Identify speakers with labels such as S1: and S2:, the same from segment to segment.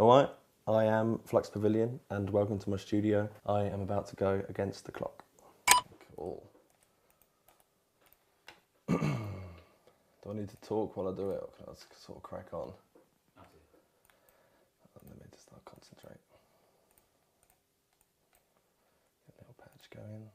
S1: Alright, I am Flux Pavilion and welcome to my studio. I am about to go against the clock. Cool. Do I need to talk while I do it, or can I just sort of crack on? Let me just start concentrate. Get a little patch going.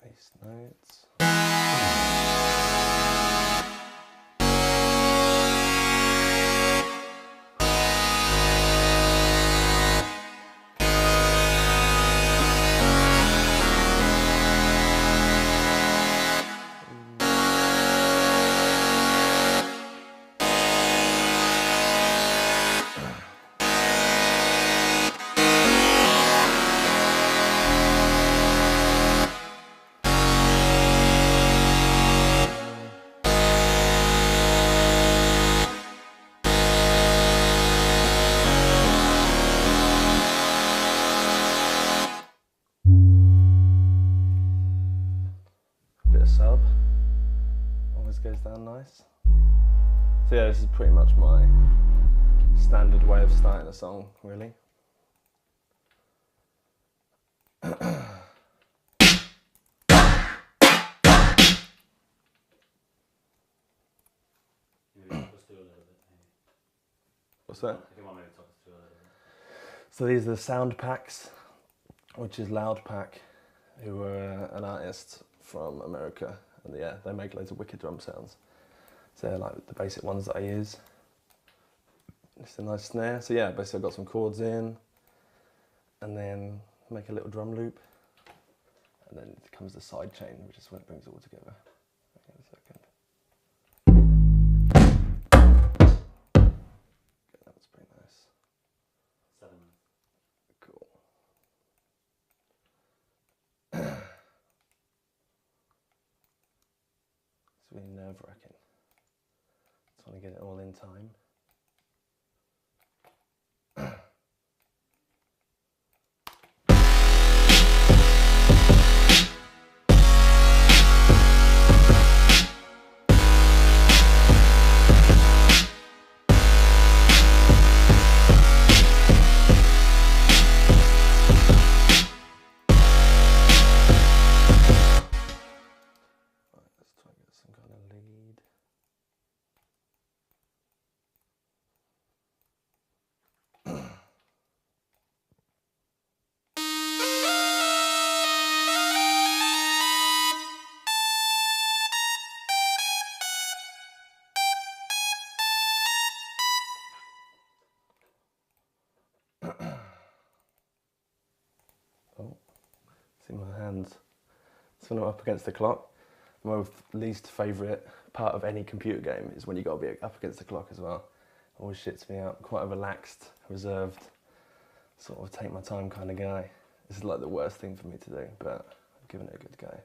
S1: Bass notes. Bit of sub, always goes down nice. So yeah, this is pretty much my standard way of starting a song, really. What's that? So these are the sound packs, which is Loud Pack, who are an artist from America, and yeah, they make loads of wicked drum sounds. So they're like the basic ones that I use. It's a nice snare. So yeah, basically I've got some chords in, and then make a little drum loop, and then it comes the side chain, which is when it brings it all together. Hang on a second. Okay, that was pretty nice. 7. Cool. It's really nerve-wracking. Just want to get it all in time. Some kind of lead. Oh, see my hands. So I'm up against the clock. My least favourite part of any computer game is when you got to be up against the clock as well. Always shits me out. Quite a relaxed, reserved, sort of take my time kind of guy. This is like the worst thing for me to do, but I'm giving it a good go.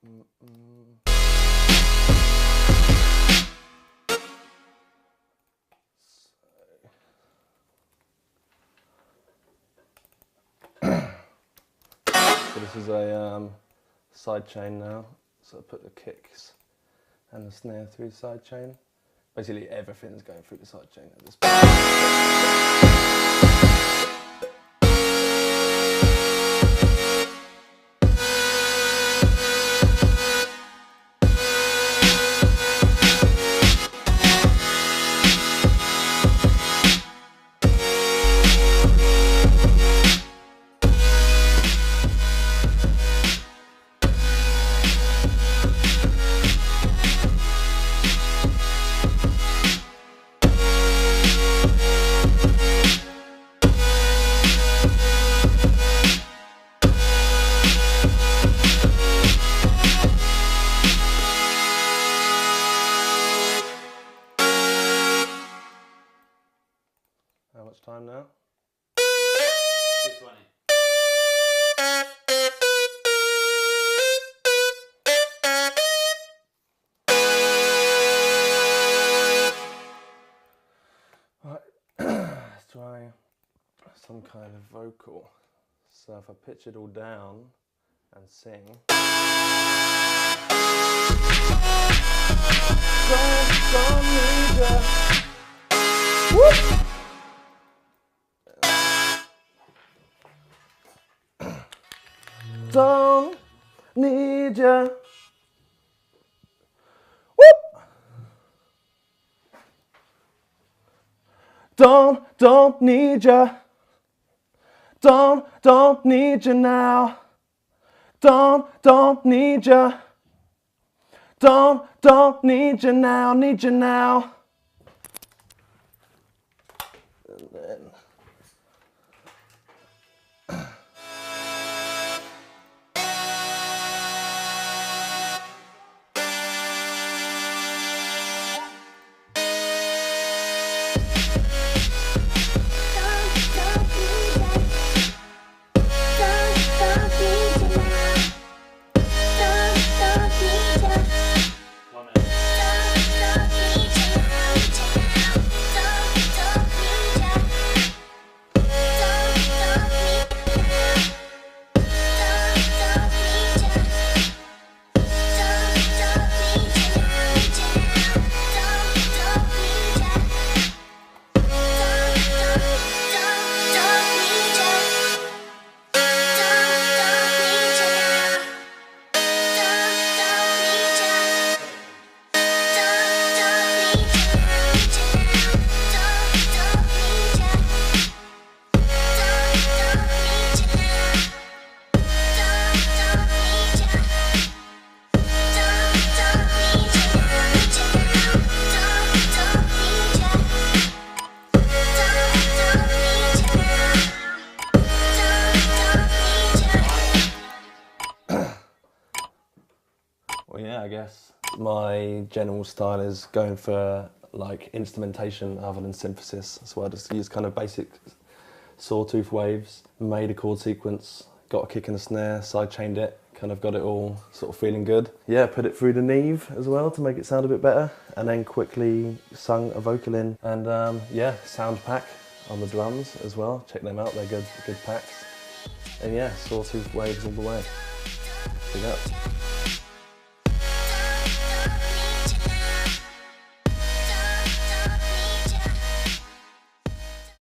S1: So this is a side chain now, so I put the kicks and the snare through the side chain. Basically everything's going through the side chain at this point. How much time now?
S2: 2:20.
S1: Right, let's try some kind of vocal. So if I pitch it all down and sing. Don't need ya. Whoop. Don't need ya. Whoop. Don't need ya. Don't need ya now. Don't need ya. Don't need ya now. Need ya now. And then. Well, yeah, I guess my general style is going for like instrumentation other than synthesis. So I just use kind of basic sawtooth waves, made a chord sequence, got a kick and a snare, side chained it, kind of got it all sort of feeling good. Yeah, put it through the Neve as well to make it sound a bit better, and then quickly sung a vocal in. And yeah, sound pack on the drums as well. Check them out, they're good packs. And yeah, sawtooth waves all the way. Big up.